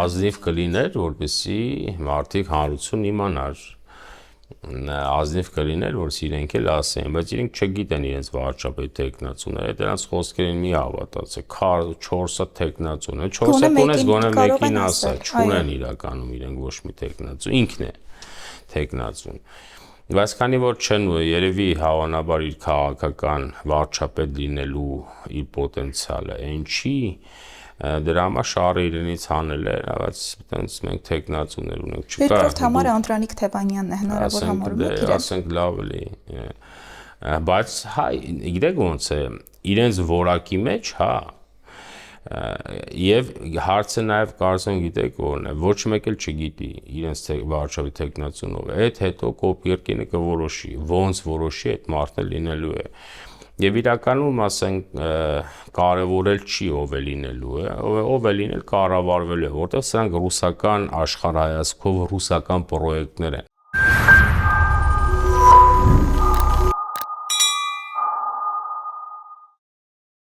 ազնիվ կլիներ, որպեսզի մարդիկ հանրություն իմանար, ազնիվ կլիներ, որ իրենք էլ ասեն, բայց իրենք չգիտեն իրենց վարչապետ տեխնացուները, դրանց խոսքերին մի հավատացեք, 4-ը տեխնացուն է, 4-ը տունես գոնե մեկին ասա, չունեն իրականում իրենք ոչ մի տեխնացու, ինքն է տեխնացուն։ Բայց քանի որ չեն երևի հավանաբար իր քաղաքական վարչապետ լինելու իր պոտենցիալը այն չի, դրա համար շարը իրենից հանել է, բայց այտենց մենք տեխնացուներ ունենք, չկա։ Երկրորդ համարը Անդրանիկ Թևանյանն է հնարավոր համարում եք իրեն։ Ասենք լավ էլի։ Բայց հայ, գիտեք ոնց է, իրենց որակի մեջ, հա, եւ հարցը նաեւ կարծեմ գիտեք որն է, ոչ մեկ էլ չգիտի իրենց վարչապետ տեխնացունով է, այդ հետո կոպիերկինը կորոշի, ոնց որոշի այդ մարդը լինելու է։ Եվ իրականում ասենք կարևորել չի ով է լինելու է, ով է լինել կառավարվելու է, որտեղ սրանք ռուսական աշխարհայացքով ռուսական պրոյեկտներ են։